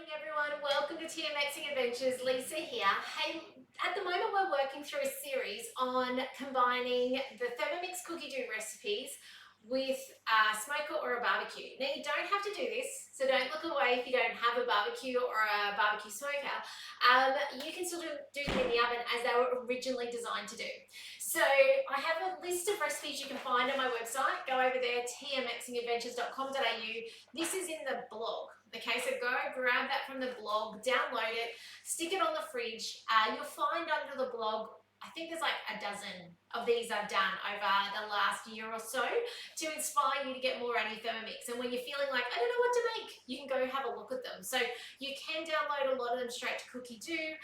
morning everyone, welcome to TMXing Adventures, Lisa here. Hey, at the moment we're working through a series on combining the Thermomix cookie dough recipes with a smoker or a barbecue. Now you don't have to do this, so don't look away if you don't have a barbecue or a barbecue smoker. You can still do them in the oven as they were originally designed to do. So I have a list of recipes you can find on my website. Go over there, tmxingadventures.com.au. This is in the blog. Okay, so go grab that from the blog, download it, stick it on the fridge. You'll find under the blog, I think there's like a dozen of these I've done over the last year or so to inspire you to get more out of your Thermomix. And when you're feeling like, I don't know what to make, you can go have a look at them. So you can download a lot of them straight to Cookie Dough.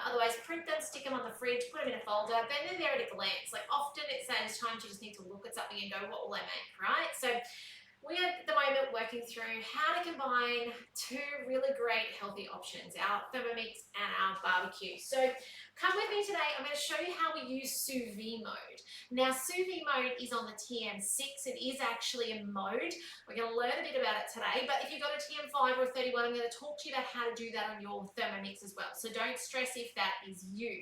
Otherwise, print them, stick them on the fridge, put them in a folder, then they're there at a glance. Like often it saves times you just need to look at something and go, what will I make, right? So we are at the moment working through how to combine two really great healthy options, our Thermomix and our barbecue. So come with me today, I'm going to show you how we use sous vide mode. Now sous vide mode is on the TM6, it is actually a mode. We're going to learn a bit about it today, but if you've got a TM5 or a 31, I'm going to talk to you about how to do that on your Thermomix as well. So don't stress if that is you.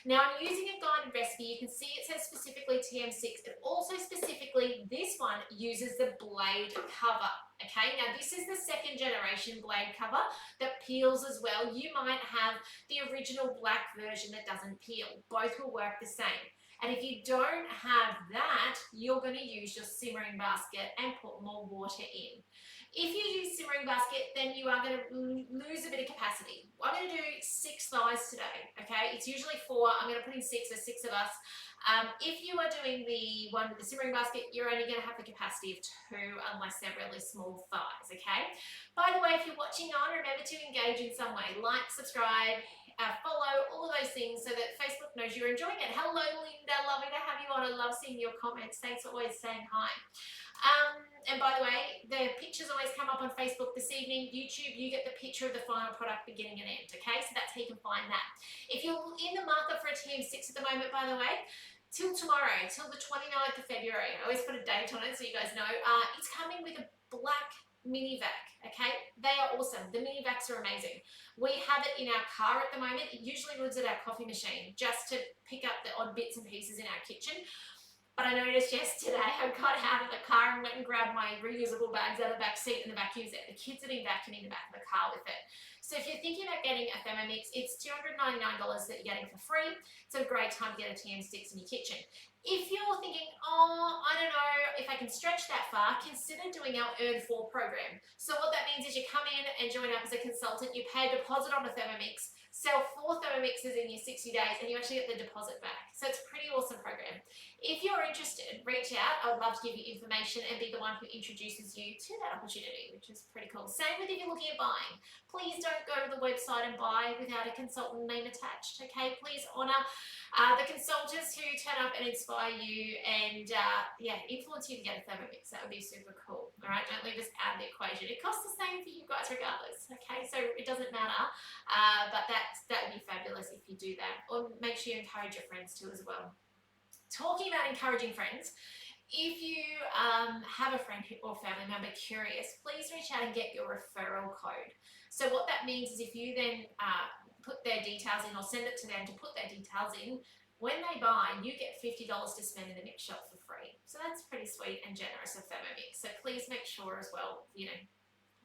Now I'm using a guided recipe, you can see it says specifically TM6, but also specifically this one uses the blade cover. Okay, now this is the second generation blade cover that peels as well. You might have the original black version that doesn't peel. Both will work the same. And if you don't have that, you're going to use your simmering basket and put more water in. If you use simmering basket, then you are going to lose a bit of capacity. I'm going to do 6 thighs today, okay? It's usually 4. I'm going to put in 6, there's 6 of us. If you are doing the one with the simmering basket, you're only going to have the capacity of 2 unless they're really small thighs, okay? By the way, if you're watching on, remember to engage in some way. Like, subscribe, follow, all of those things so that Facebook knows you're enjoying it. Hello, Linda. Lovely to have you on. I love seeing your comments. Thanks for always saying hi. And by the way, the pictures always come up on Facebook this evening. YouTube, you get the picture of the final product beginning and end, okay? So that's how you can find that. If you're in the market for a TM6 at the moment, by the way, till tomorrow, till the 29th of February, I always put a date on it so you guys know, it's coming with a black mini vac, okay? They are awesome. The mini vacs are amazing. We have it in our car at the moment. It usually lives at our coffee machine just to pick up the odd bits and pieces in our kitchen. But I noticed yesterday I got out of the car and went and grabbed my reusable bags out of the back seat and the vacuums there. The kids have been vacuuming the back of the car with it. So if you're thinking about getting a Thermomix, it's $299 that you're getting for free. It's a great time to get a TM6 in your kitchen. If you're thinking, oh, I don't know if I can stretch that far, consider doing our Earn 4 program. So what that means is you come in and join up as a consultant, you pay a deposit on a Thermomix, sell 4 Thermomixes in your 60 days, and you actually get the deposit back. So it's a pretty awesome program. If you're interested, reach out. I would love to give you information and be the one who introduces you to that opportunity, which is pretty cool. Same with if you're looking at buying. Please don't go to the website and buy without a consultant name attached, okay? Please honour the consultants who turn up and inspire you and influence you to get a Thermomix. That would be super cool. All right, don't leave us out of the equation. It costs the same for you guys regardless, okay? So it doesn't matter, but that would be fabulous if you do that. Or make sure you encourage your friends too as well. Talking about encouraging friends, if you have a friend or family member curious, please reach out and get your referral code. So what that means is if you then put their details in or send it to them to put their details in, when they buy, you get $50 to spend in the next shop for free. So that's pretty sweet and generous of Thermomix. So please make sure as well, you know,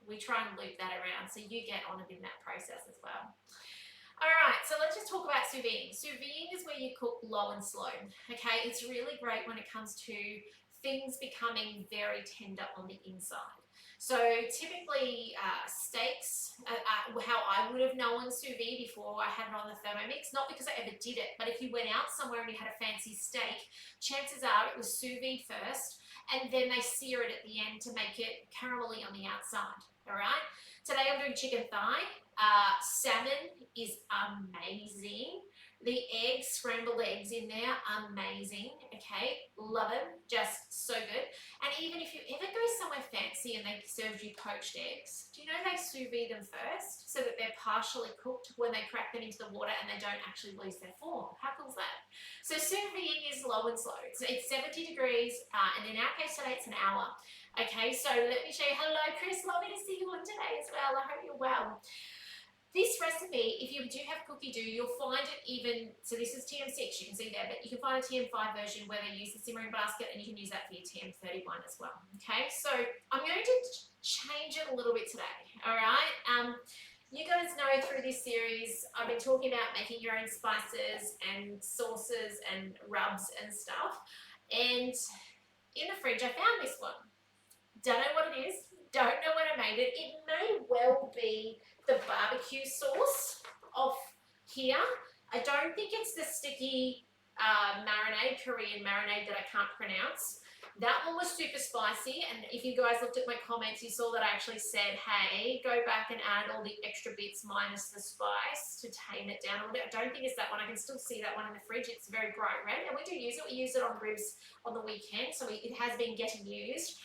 we try and loop that around so you get honoured in that process as well. Alright, so let's just talk about sous vide. Sous vide is where you cook low and slow, okay? It's really great when it comes to things becoming very tender on the inside. So typically steaks, how I would have known sous vide before I had it on the Thermomix, not because I ever did it, but if you went out somewhere and you had a fancy steak, chances are it was sous vide first, and then they sear it at the end to make it caramelly on the outside, alright? Today I'm doing chicken thigh. Salmon is amazing. The eggs, scrambled eggs in there, amazing, okay? Love them, just so good. And even if you ever go somewhere fancy messy and they served you poached eggs, do you know they sous vide them first so that they're partially cooked when they crack them into the water and they don't actually lose their form? How cool is that? So sous vide is low and slow. So it's 70 degrees, and in our case today it's an hour. Okay, so let me show you. Hello, Chris. Lovely to see you on today as well. I hope you're well. This recipe, if you do have cookie dough, you'll find it even, so this is TM6, you can see there, but you can find a TM5 version where they use the simmering basket, and you can use that for your TM31 as well. Okay, so I'm going to change it a little bit today, all right? You guys know through this series, I've been talking about making your own spices and sauces and rubs and stuff, and in the fridge I found this one. Don't know what it is, don't know when I made it. It may well be the barbecue sauce off here. I don't think it's the sticky marinade, Korean marinade that I can't pronounce. That one was super spicy, and if you guys looked at my comments, you saw that I actually said, hey, go back and add all the extra bits minus the spice to tame it down a little bit. I don't think it's that one. I can still see that one in the fridge. It's very bright red, and we do use it. We use it on ribs on the weekend, so it has been getting used.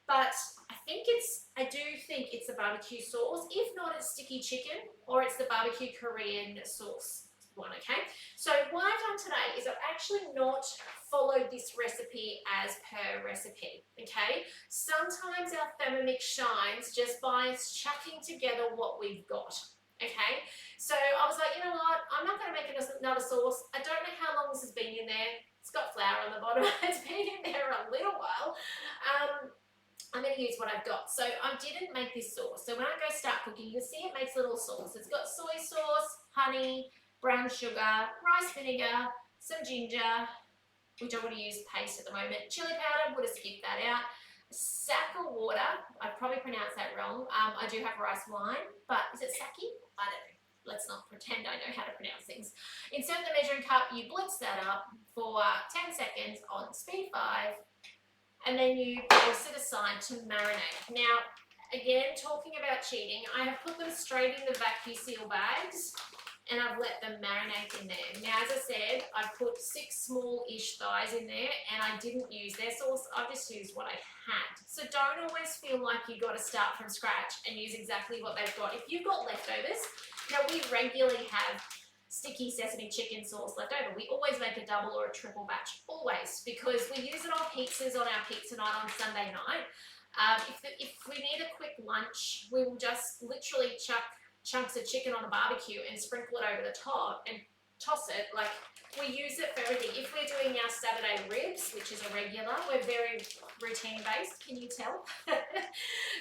But I do think it's the barbecue sauce. If not, it's sticky chicken, or it's the barbecue Korean sauce one, okay? So what I've done today is I've actually not followed this recipe as per recipe, okay? Sometimes our Thermomix shines just by us chucking together what we've got, okay? So I was like, you know what? I'm not gonna make another sauce. I don't know how long this has been in there. It's got flour on the bottom. It's been in there a little while. I'm going to use what I've got. So I didn't make this sauce. So when I go start cooking, you'll see it makes a little sauce. It's got soy sauce, honey, brown sugar, rice vinegar, some ginger, which I want to use paste at the moment, chili powder, would have skipped that out, sack of water, I probably pronounced that wrong. I do have rice wine, but is it sake? I don't know. Let's not pretend I know how to pronounce things. Insert the measuring cup, you blitz that up for 10 seconds on speed 5, and then you place it aside to marinate. Now, again, talking about cheating, I have put them straight in the Vac-U-Seal bags, and I've let them marinate in there. Now, as I said, I put 6 small-ish thighs in there, and I didn't use their sauce. I just used what I had. So don't always feel like you got to start from scratch and use exactly what they've got. If you've got leftovers, now we regularly have sticky sesame chicken sauce left over. We always make a double or a triple batch, always, because we use it on pizzas on our pizza night on Sunday night. If we need a quick lunch, we will just literally chuck chunks of chicken on a barbecue and sprinkle it over the top and toss it. Like, we use it for everything. If we're doing our Saturday ribs, which is a regular, we're very routine based, can you tell?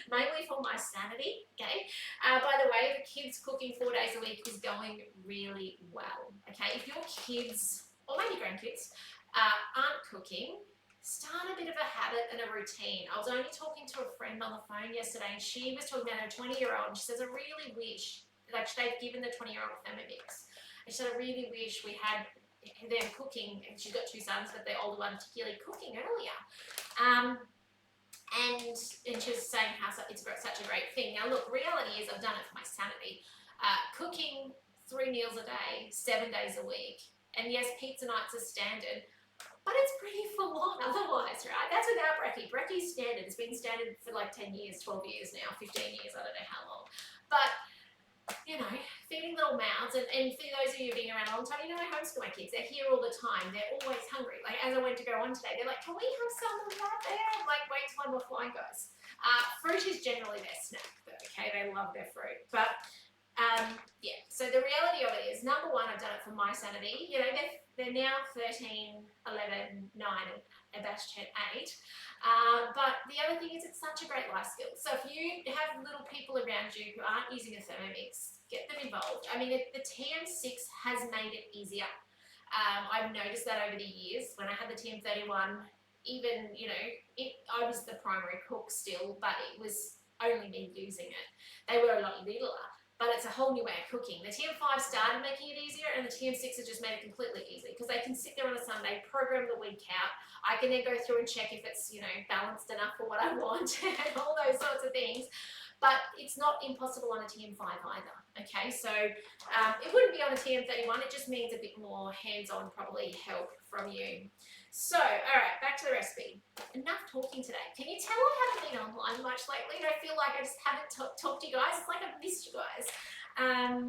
Mainly for my sanity, okay? By the way, the kids cooking 4 days a week is going really well, okay? If your kids, or maybe grandkids, aren't cooking, start a bit of a habit and a routine. I was only talking to a friend on the phone yesterday, and she was talking about her 20-year-old, and she says, I really wish, like, they've given the 20-year-old Thermomix. And she said, I really wish we had them cooking, and she's got 2 sons, but the older one particularly cooking earlier. And she was saying how it's such a great thing. Now look, reality is I've done it for my sanity. Cooking 3 meals a day, 7 days a week, and yes, pizza nights are standard, but it's pretty full on otherwise, right? That's without brekkie. Brekkie's standard. It's been standard for like 10 years, 12 years now, 15 years, I don't know how long. But you know, feeding little mouths, and for those of you who've been around a long time, you know I homeschool my kids. They're here all the time. They're always hungry. Like, as I went to go on today, they're like, can we have some of that there? I'm like, wait till one more fly goes. Fruit is generally their snack, though, okay? They love their fruit. But, yeah, so the reality of it is, number one, I've done it for my sanity. You know, they're now 13, 11, 9, and Bash 10, 8. But the other thing is it's such a great life skill. So if you have little people around you who aren't using a Thermomix, get them involved. I mean, the TM6 has made it easier. I've noticed that over the years. When I had the TM31, even, you know, I was the primary cook still, but it was only me using it. They were a lot littler. But it's a whole new way of cooking. The TM5 started making it easier, and the TM6 has just made it completely easy because they can sit there on a Sunday, program the week out. I can then go through and check if it's, you know, balanced enough for what I want and all those sorts of things. But it's not impossible on a TM5 either, okay? So it wouldn't be on a TM31. It just means a bit more hands-on, probably, help from you. So, all right, back to the recipe. Enough talking today. Can you tell I haven't been online much lately? I feel like I just haven't talked to you guys. It's like I've missed you guys.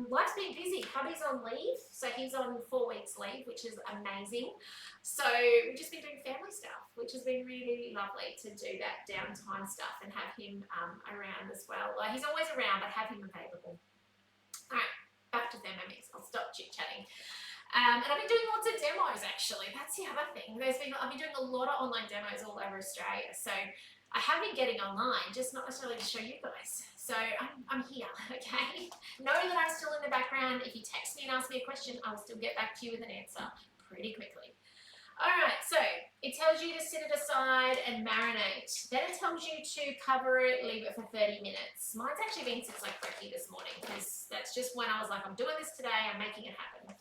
Life's been busy. Hubby's on leave, so he's on 4 weeks leave, which is amazing. So we've just been doing family stuff, which has been really lovely to do that downtime stuff and have him around as well. Like, he's always around, but have him available. All right, back to Thermomix. I'll stop chit-chatting. And I've been doing lots of demos actually. That's the other thing. I've been doing a lot of online demos all over Australia. So I have been getting online, just not necessarily to show you guys. So I'm here, okay? Know that I'm still in the background. If you text me and ask me a question, I'll still get back to you with an answer pretty quickly. All right, so it tells you to set it aside and marinate. Then it tells you to cover it, leave it for 30 minutes. Mine's actually been since like brekkie this morning because that's just when I was like, I'm doing this today, I'm making it happen.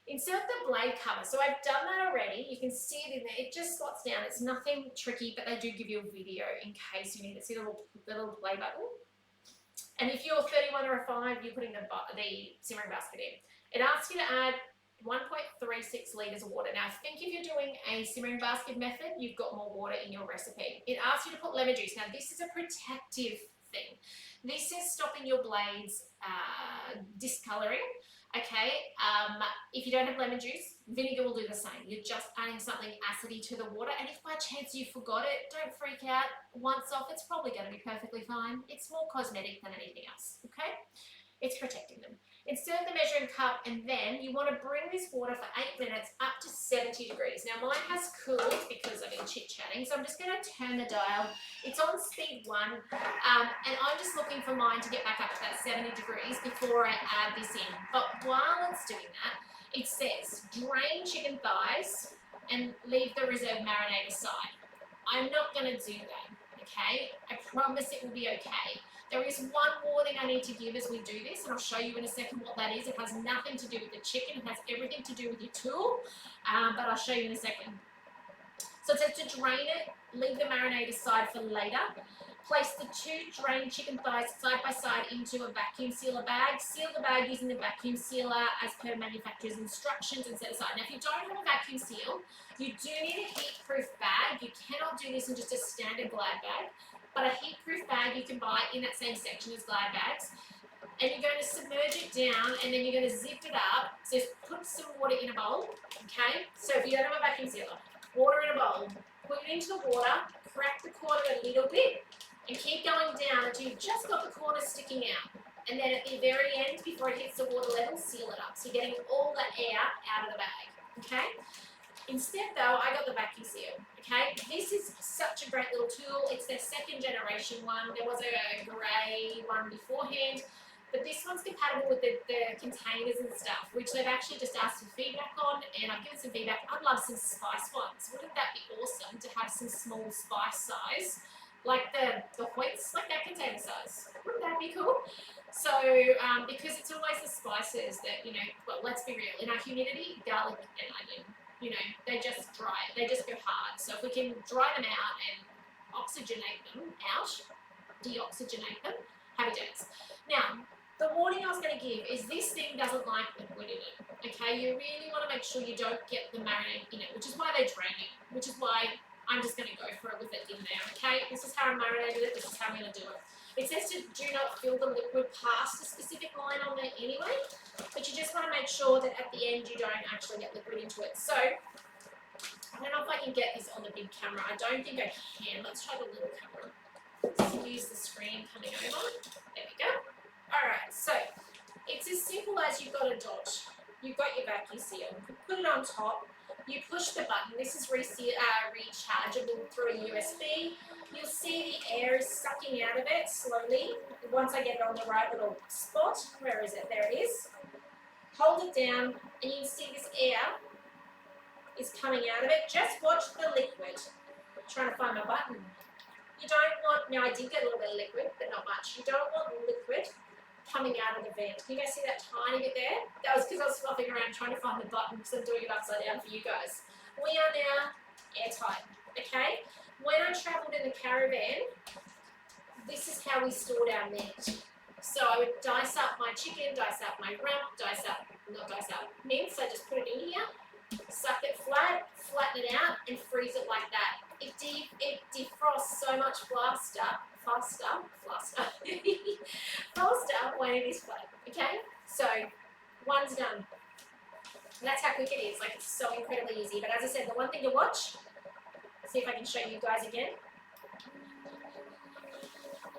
Insert the blade cover. So I've done that already. You can see it in there. It just slots down. It's nothing tricky, but they do give you a video in case you need it. See the little play button? And if you're 31 or a 5, you're putting the simmering basket in. It asks you to add 1.36 litres of water. Now, I think if you're doing a simmering basket method, you've got more water in your recipe. It asks you to put lemon juice. Now, this is a protective thing. This is stopping your blades discolouring. Okay, if you don't have lemon juice, vinegar will do the same. You're just adding something acidy to the water, and if by chance you forgot it, don't freak out. Once off, it's probably going to be perfectly fine. It's more cosmetic than anything else, okay? It's protecting them. Insert the measuring cup, and then you want to bring this water for 8 minutes up to 70 degrees. Now, mine has cooled because I've been chit-chatting, so I'm just going to turn the dial. It's on speed 1, and I'm just looking for mine to get back up to that 70 degrees before I add this in. But while it's doing that, it says drain chicken thighs and leave the reserve marinade aside. I'm not going to do that, okay? I promise it will be okay. There is one warning I need to give as we do this, and I'll show you in a second what that is. It has nothing to do with the chicken. It has everything to do with your tool, but I'll show you in a second. So it says to drain it, leave the marinade aside for later. Place the 2 drained chicken thighs side by side into a vacuum sealer bag. Seal the bag using the vacuum sealer as per manufacturer's instructions and set aside. Now, if you don't have a vacuum seal, you do need a heat-proof bag. You cannot do this in just a standard Glad bag. But a heat-proof bag you can buy in that same section as Glad bags. And you're going to submerge it down, and then you're going to zip it up. So put some water in a bowl, okay? So if you don't have a vacuum sealer, water in a bowl. Put it into the water, crack the corner a little bit, and keep going down until you've just got the corner sticking out. And then at the very end, before it hits the water level, seal it up. So you're getting all that air out of the bag, okay? Instead though, I got the Vac-U-Seal, okay? This is such a great little tool. It's their 2nd generation one. There was a grey one beforehand, but this one's compatible with the containers and stuff, which they've actually just asked for feedback on, and I've given some feedback. I'd love some spice ones. Wouldn't that be awesome to have some small spice size, like the Hoyts, like that container size? Wouldn't that be cool? So, because it's always the spices that, you know, well, let's be real, in our humidity, garlic and onion, you know, they just dry, they just go hard. So if we can dry them out and oxygenate them out, deoxygenate them, happy days. Now, the warning I was going to give is this thing doesn't like liquid in it, okay? You really want to make sure you don't get the marinade in it, which is why they drain it, which is why I'm just going to go for it with it in there, okay? This is how I marinated it, this is how I'm going to do it. It says to do not fill the liquid past a specific line on there anyway, but you just want to make sure that at the end you don't actually get liquid into it. So, I don't know if I can get this on the big camera. I don't think I can. Let's try the little camera. Let's use the screen coming over. There we go. Alright, so it's as simple as you've got a dot. You've got your Vac-U-Seal. You put it on top. You push the button. This is rechargeable through a USB. You'll see the air is sucking out of it slowly. Once I get it on the right little spot, where is it? There it is. Hold it down, and you can see this air is coming out of it. Just watch the liquid. I'm trying to find my button. You don't want, now I did get a little bit of liquid, but not much. You don't want liquid coming out of the vent. Can you guys see that tiny bit there? That was because I was fluffing around trying to find the button because I'm doing it upside down for you guys. We are now airtight, okay? When I travelled in the caravan, this is how we stored our meat. So I would dice up my chicken, dice up my rump, not dice up, mince. I just put it in here, Suck it flat, flatten it out, and freeze it like that. It defrosts so much faster when it is flat, okay? So, one's done. And that's how quick it is. Like, it's so incredibly easy. But as I said, the one thing to watch, see if I can show you guys again.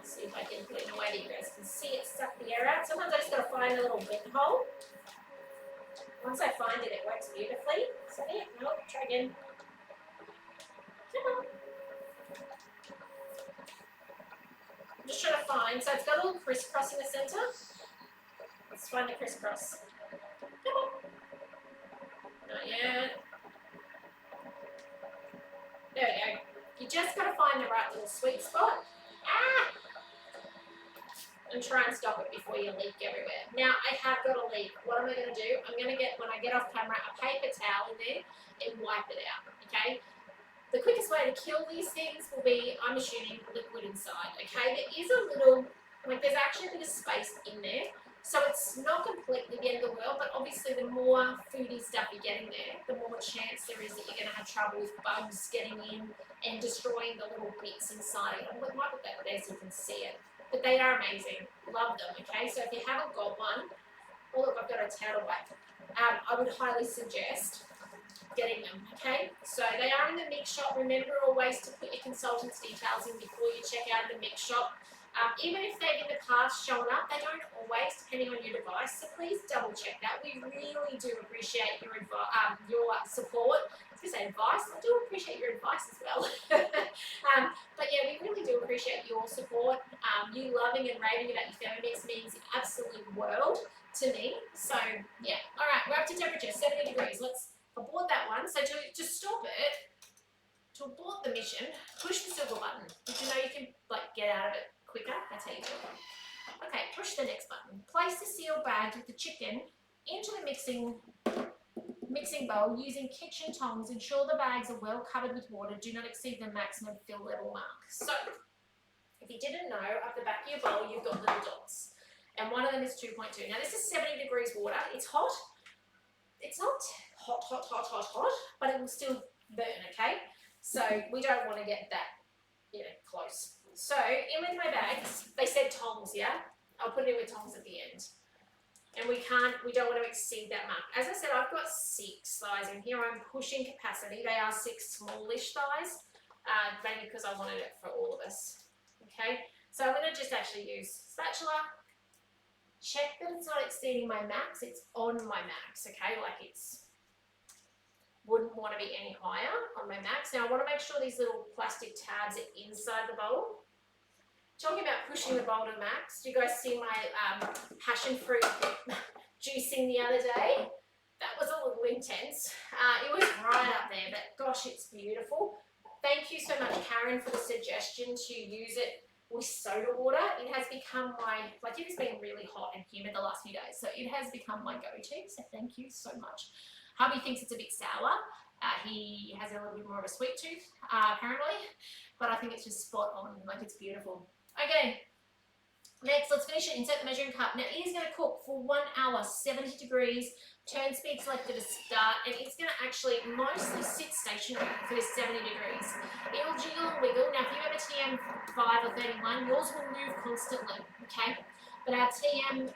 See if I can put it in a way that you guys can see it suck the air out. Sometimes I just got to find a little vent hole. Once I find it, it works beautifully. So there, no, try again. Come on. I'm just trying to find, so it's got a little crisscross in the centre. Let's find the crisscross. Come on. Not yet. There we go. You just got to find the right little sweet spot. Ah! And try and stop it before you leak everywhere. Now, I have got a leak. What am I going to do? I'm going to get, when I get off camera, a paper towel in there and wipe it out, okay? The quickest way to kill these things will be, I'm assuming, liquid inside, okay? There is a little, like there's actually a bit of space in there. So it's not completely the end of the world, but obviously the more foodie stuff you get in there, the more chance there is that you're going to have trouble with bugs getting in and destroying the little bits inside. I might put that there so you can see it. But they are amazing. Love them, okay? So if you haven't got one, oh look, I've got a towel wipe. I would highly suggest getting them, okay? So they are in the mix shop. Remember always to put your consultant's details in before you check out the mix shop. Even if they've in the past shown up, they don't always, depending on your device, so please double check that. We really do appreciate your support. I was going to say advice, I do appreciate your advice as well. But yeah, we really do appreciate your support. You loving and raving about your Thermomix means the absolute world to me. So yeah, all right, we're up to temperature, 70 degrees. Let's abort that one. So to stop it, to abort the mission, push the silver button. Did you know you can like get out of it quicker? That's how you do it. Okay, push the next button. Place the seal bag with the chicken into the mixing bowl using kitchen tongs. Ensure the bags are well covered with water. Do not exceed the maximum fill level mark. So, if you didn't know, up the back of your bowl you've got little dots. And one of them is 2.2. Now this is 70 degrees water. It's hot. It's not hot, but it will still burn, okay? So we don't want to get that, close. So, in with my bags, they said tongs, yeah? I'll put it in with tongs at the end. And we don't want to exceed that mark. As I said, I've got 6 thighs in here. I'm pushing capacity. They are 6 smallish thighs, maybe because I wanted it for all of us. Okay? So I'm going to just actually use spatula. Check that it's not exceeding my max. It's on my max, okay? Like wouldn't want to be any higher on my max. Now I want to make sure these little plastic tabs are inside the bowl. Talking about pushing the bowl to max, do you guys see my passion fruit juicing the other day? That was a little intense. It was right up there, but gosh, it's beautiful. Thank you so much, Karen, for the suggestion to use it with soda water. It has become it has been really hot and humid the last few days, so it has become my go-to, so thank you so much. Hubby thinks it's a bit sour. He has a little bit more of a sweet tooth, apparently, but I think it's just spot on, like it's beautiful. Okay, next let's finish it. Insert the measuring cup. Now it is going to cook for 1 hour, 70 degrees, turn speed selected to start, and it's going to actually mostly sit stationary for this 70 degrees. It will jiggle and wiggle. Now if you have a TM5 or 31, yours will move constantly, okay? But our TM6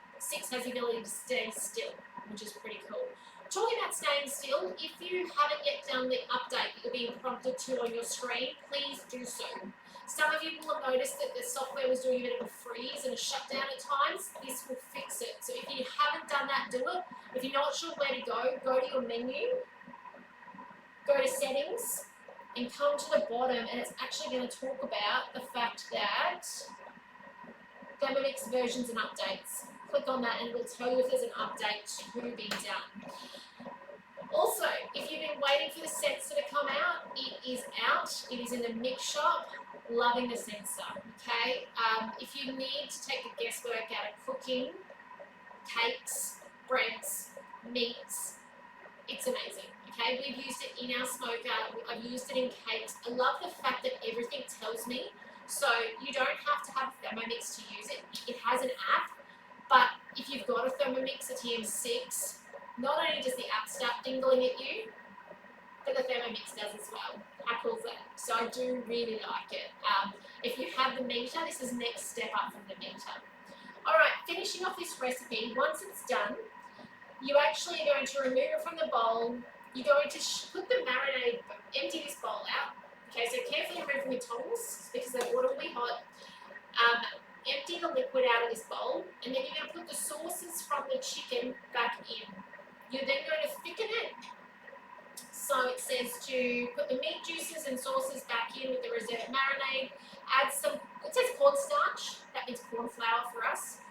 has the ability to stay still, which is pretty cool. Talking about staying still, if you haven't yet done the update that you're being prompted to on your screen, please do so. Some of you will have noticed that the software was doing a bit of a freeze and a shutdown at times. This will fix it. So if you haven't done that, do it. If you're not sure where to go to your menu, go to settings, and come to the bottom, and it's actually going to talk about the fact that Thermomix versions and updates. Click on that and it will tell you if there's an update to be done. Also, if you've been waiting for the sensor to come out, it is out. It is in the mix shop. Loving the sensor, okay? If you need to take the guesswork out of cooking, cakes, breads, meats, it's amazing, okay? We've used it in our smoker. I've used it in cakes. I love the fact that everything tells me. So you don't have to have a Thermomix to use it. It has an app. But if you've got a Thermomix, a TM6, not only does the app start dingling at you, but the Thermomix does as well. How cool is that? So I do really like it. If you have the meter, this is next step up from the meter. Alright, finishing off this recipe, once it's done, you actually are going to remove it from the bowl. You're going to put the marinade, empty this bowl out. Okay, so carefully remove from your tongs because the water will be hot. Empty the liquid out of this bowl, and then you're going to put the sauces from the chicken back in. You're then going to thicken it. So it says to put the meat juices and sauces back in with the reserved marinade. Add some, it says cornstarch, that means corn flour for us.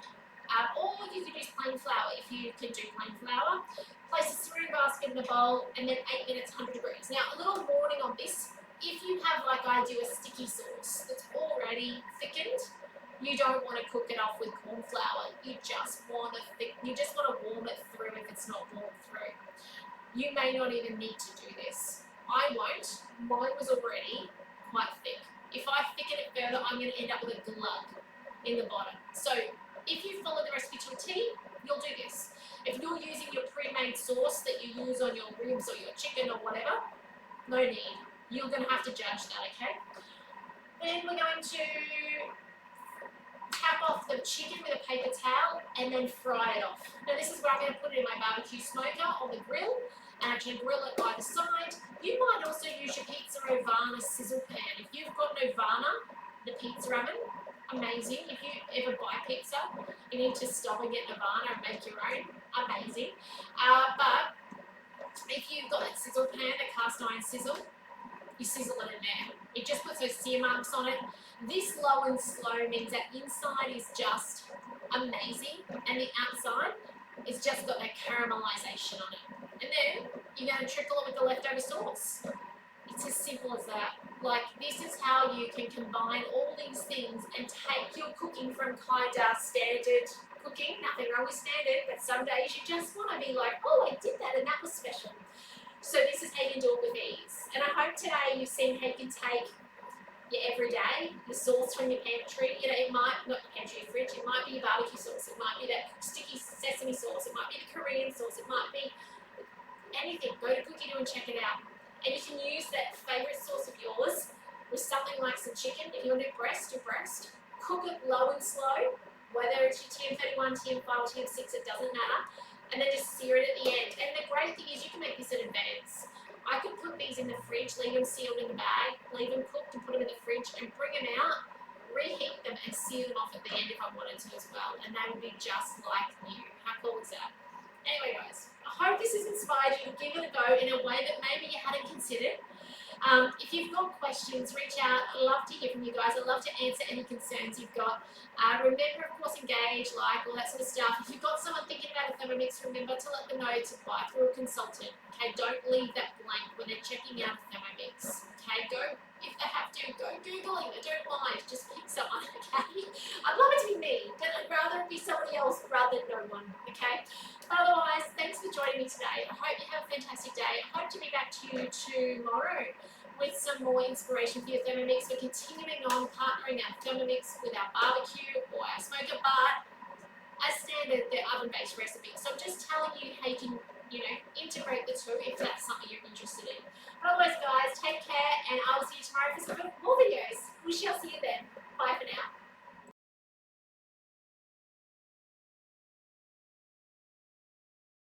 Or you could use plain flour if you can do plain flour. Place a serving basket in the bowl, and then 8 minutes, 100 degrees. Now, a little warning on this. If you have, like I do, a sticky sauce that's already thickened, you don't want to cook it off with corn flour. You just want to warm it through if it's not warmed through. You may not even need to do this. I won't. Mine was already quite thick. If I thicken it further, I'm going to end up with a glug in the bottom. So if you follow the recipe to a T, you'll do this. If you're using your pre-made sauce that you use on your ribs or your chicken or whatever, no need. You're going to have to judge that, okay? Then we're going to tap off the chicken with a paper towel and then fry it off. Now this is where I'm going to put it in my barbecue smoker on the grill and actually grill it by the side. You might also use your Pizza Ovana sizzle pan. If you've got an Ovana, the pizza oven, amazing. If you ever buy pizza, you need to stop and get an Ovana and make your own, amazing. But if you've got that sizzle pan, a cast iron sizzle, you sizzle it in there. It just puts those sear marks on it. This low and slow means that inside is just amazing and the outside is just got that caramelization on it. And then you're going to trickle it with the leftover sauce. It's as simple as that. Like, this is how you can combine all these things and take your cooking from kind of standard cooking. Nothing wrong with standard, but some days you just want to be like, oh, I did that and that was special. So this is how you can do it with ease. And I hope today you've seen how you can take your everyday, your sauce from your pantry, it might, not your pantry, your fridge, it might be your barbecue sauce, it might be that sticky sesame sauce, it might be the Korean sauce, it might be anything. Go to Cookie Do and check it out. And you can use that favourite sauce of yours with something like some chicken. If you want to do breast, do breast. Cook it low and slow, whether it's your TM31, TM5 or TM6, it doesn't matter. And then just sear it at the end. And the great thing is you can make this in advance. I could put these in the fridge, leave them sealed in the bag, leave them cooked and put them in the fridge and bring them out, reheat them and seal them off at the end if I wanted to as well. And they would be just like new. How cool is that? Anyway guys, I hope this has inspired you to give it a go in a way that maybe you hadn't considered. If you've got questions, reach out. I'd love to hear from you guys. I'd love to answer any concerns you've got. Remember, of course, engage, like, all that sort of stuff. If you've got someone thinking about a Thermomix, remember to let them know to buy through a consultant. Okay, don't leave that blank when they're checking out a Thermomix. Okay, go, if they have to, go Googling. I don't mind. Just pick someone, okay? I'd love it to be me, but I'd rather it be somebody else rather than no one, okay? Otherwise, thanks for joining me today. I hope you have a fantastic day. I hope to be back to you tomorrow with some more inspiration for your Thermomix. We're continuing on partnering our Thermomix with our barbecue or our smoker, but as standard, they're oven-based recipes. So I'm just telling you how you can, integrate the two if that's something you're interested in. But otherwise, guys, take care, and I will see you tomorrow for some more videos. We shall see you then. Bye for now.